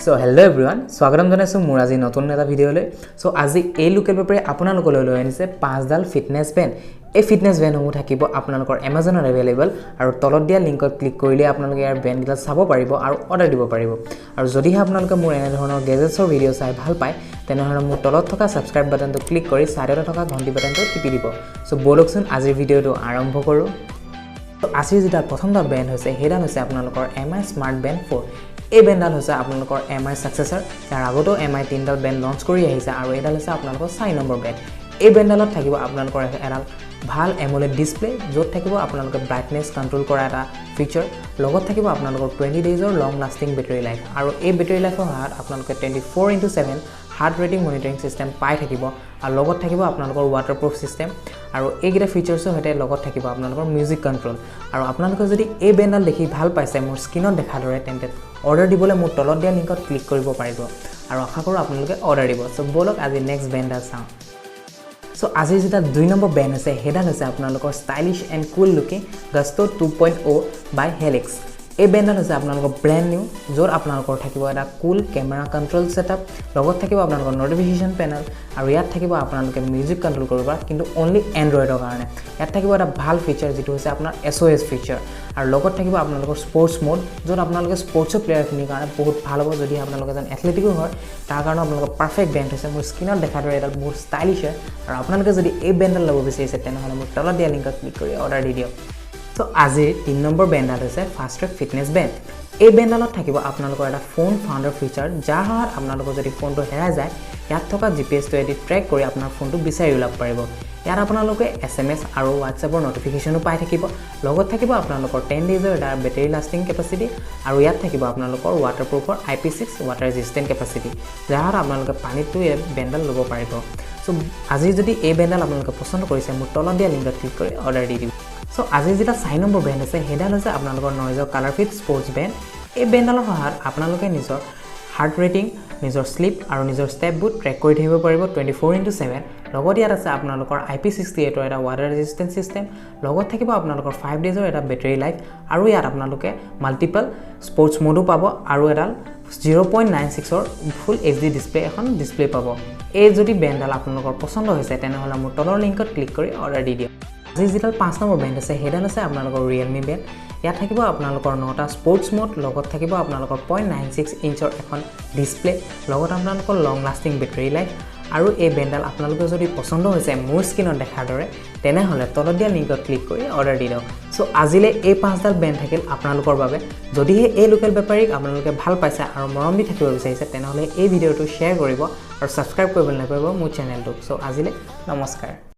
So hello everyone, স্বাগতম জনাইছো মোৰ আজি নতুন এটা ভিডিঅলৈ। So আজি এই লোকেল পেপাৰে আপোনালোকলৈ লৈ আনিছে 5 ডাল ফিটনেস বেন্ড। এই ফিটনেস বেন্ডসমূহ থাকিব আপোনালোকৰ Amazonত अवेलेबल আৰু তলত দিয়া লিংকত ক্লিক কৰিলে আপোনালোকে ইয়াৰ বেন্ডবিলাক চাব পাৰিব আৰু অৰ্ডাৰ দিব পাৰিব। আৰু যদিহে আপোনালোকে মোৰ এনে ধৰণৰ গেজেটছৰ ভিডিঅ চাই ভাল পায় তেনেহলে মোৰ তলত থকা সাবস্ক্ৰাইব বাটনটো ক্লিক কৰি সাইডতে থকা ঘণ্টি বাটনটো টিপি দিব। So বলকচোন আজিৰ ভিডিঅটো আৰম্ভ কৰো। তো আজিৰ যেটা প্ৰথমটা বেন্ড হৈছে হেডাল হৈছে আপোনালোকৰ MI স্মাৰ্ট বেন্ড 4। এই বেন্ডাল হৈছে আপোনালোকৰ MI সাকসেসৰ। ইয়াৰ আগতো MI 3 ডাল বেন্ড লঞ্চ কৰি আহিছে আৰু এডাল হৈছে আপোনালোকৰ 4 নম্বৰ বেন্ড। এই বেন্ডালত থাকিব আপোনালোকৰ এডাল ভাল এমোলেড ডিসপ্লে য'ত থাকিব আপোনালোকে ব্ৰাইটনেস কন্ট্ৰোল কৰা এটা ফিচাৰ। লগত থাকিব আপোনালোকৰ 20 ডেজৰ লং লাষ্টিং বেটাৰী লাইফ আৰু এই বেটাৰী লাইফৰ সহায়ত আপোনালোকে 24/7 হাৰ্ট ৰেটিং মনিটৰিং সিস্টেম পাই থাকিব আৰু লগত থাকিব আপোনালোকৰ ৱাটাৰপ্ৰুফ সিস্টেম আৰু এইকেইটা ফিচাৰ্ছৰ সৈতে লগত থাকিব আপোনালোকৰ মিউজিক কন্ট্ৰোল। আৰু আপোনালোকে যদি এই বেন্ডাল দেখি ভাল পাইছে মোৰ স্ক্ৰীনত দেখা দৰে তেন্তে অৰ্ডাৰ দিবলৈ মোৰ তলত দিয়া লিংকত ক্লিক কৰিব পাৰিব আৰু আশা কৰোঁ আপোনালোকে অৰ্ডাৰ দিব। সো বলক আজি নেক্সট বেন্ডাল চাওঁ। সো আজি যেটা 2 নম্বৰ বেন্ড আছে হেডাল হৈছে আপোনালোকৰ stylish and cool looking Gusto 2.0 by Helix. এই বেন্ডাল হৈছে আপোনালোকৰ ব্ৰেণ্ড নিউ য'ত আপোনালোকৰ থাকিব এটা কুল কেমেৰা কন্ট্ৰোল সেটআপ, লগত থাকিব আপোনালোকৰ নটিফিকেশন পেনেল আৰু ইয়াত থাকিব আপোনালোকে মিউজিক কন্ট্ৰোল কৰিব কিন্তু অনলি এন্ড্ৰইডৰ কাৰণে। ইয়াত থাকিব এটা ভাল ফিচাৰ যেটো হৈছে আপোনাৰ SOS ফিচাৰ আৰু লগত থাকিব আপোনালোকৰ স্পৰ্টছ মোড য'ত আপোনালোকে স্পৰ্টছৰ প্লেয়াৰখিনিৰ কাৰণে বহুত ভাল হ'ব। যদি আপোনালোকে এজন এথলেটিকো হয় তাৰ কাৰণে আপোনালোকৰ পাৰফেক্ট বেন্ড হৈছে। মোৰ স্ক্ৰীনত দেখা দৰে এটা বহুত ষ্টাইলিশ হয় আৰু আপোনালোকে যদি এই বেন্ডাল ল'ব বিচাৰিছে তেনেহলে মোৰ তলত দিয়া লিংকত ক্লিক কৰি অৰ্ডাৰ দি দিয়ক। So আজিৰ 3 নম্বৰ বেন্ডাল হৈছে ফাষ্ট ট্ৰেক ফিটনেস বেন্ড। এই বেন্ডালত থাকিব আপোনালোকৰ এটা ফোন ফাউণ্ডাৰ ফিচাৰ যাৰ সহায়ত আপোনালোকৰ যদি ফোনটো হেৰাই যায় ইয়াত থকা জিপিএছটো এডি ট্ৰেক কৰি আপোনাৰ ফোনটো বিচাৰি উলাব পাৰিব। ইয়াত আপোনালোকে SMS আৰু WhatsAppৰ নটিফিকেশনো পাই থাকিব। লগত থাকিব আপোনালোকৰ 10 ডেজৰ এটা বেটাৰী লাষ্টিং কেপাচিটি আৰু ইয়াত থাকিব আপোনালোকৰ ৱাটাৰপ্ৰুফৰ IP6 ৱাটাৰ ৰেজিষ্টেন্ট কেপাচিটি যাৰ সহায়ত আপোনালোকে পানীটো এই বেন্ডাল ল'ব পাৰিব। সো আজি যদি এই বেন্ডাল আপোনালোকে পছন্দ কৰিছে মোৰ তলত দিয়া লিংকত ক্লিক কৰি অৰ্ডাৰ দি দিব। সো আজি যেটা 4 নম্বৰ বেন্ড আছে হেডাল হৈছে আপোনালোকৰ নইজৰ কালাৰ ফিট স্পৰ্টছ বেন্ড। এই বেন্ডালৰ সহায়ত আপোনালোকে নিজৰ হাৰ্ট ৰেটিং, নিজৰ স্লিপ আৰু নিজৰ ষ্টেপবোৰ ট্ৰেক কৰি থাকিব পাৰিব 24/7। লগত ইয়াত আছে আপোনালোকৰ IP68ৰ এটা ৱাটাৰ ৰেজিষ্টেন্ট সিস্টেম, লগত থাকিব আপোনালোকৰ 5 ডেজৰ এটা বেটাৰী লাইফ আৰু ইয়াত আপোনালোকে মাল্টিপল স্পৰ্টছ মোডো পাব আৰু এডাল 0.96ৰ ফুল HD ডিসপ্লে এখন ডিসপ্লে পাব। এই যদি বেন্ডাল আপোনালোকৰ পছন্দ হৈছে তেনেহলে মোৰ তলৰ লিংকত ক্লিক কৰি অৰ্ডাৰ দি দিয়ক। আজি যেটা 5 নম্বৰ বেন্ড আছে হেডাল আছে আপোনালোকৰ ৰিয়েলমি বেন্ড। ইয়াত থাকিব আপোনালোকৰ 9টা স্পৰ্টছ মোড, লগত থাকিব আপোনালোকৰ 0.96 ইঞ্চৰ এখন ডিসপ্লে, লগত আপোনালোকৰ লং লাষ্টিং বেটাৰী লাইফ আৰু এই বেন্ডাল আপোনালোকৰ যদি পছন্দ হৈছে মোৰ স্ক্ৰীনত দেখাৰ দৰে তেনেহলে তলত দিয়া লিংকত ক্লিক কৰি অৰ্ডাৰ দি দিয়ক। সো আজিলে এই 5 ডাল বেন্ড থাকিল আপোনালোকৰ বাবে। যদিহে এই লোকেল বেপাৰীক আপোনালোকে ভাল পাইছে আৰু মৰম দি থাকিব বিচাৰিছে তেনেহলে এই ভিডিঅটো শ্বেয়াৰ কৰিব আৰু সাবস্ক্ৰাইব কৰিবলৈ নাপাহৰিব মোৰ চেনেলটোক। সো আজিলে নমস্কাৰ।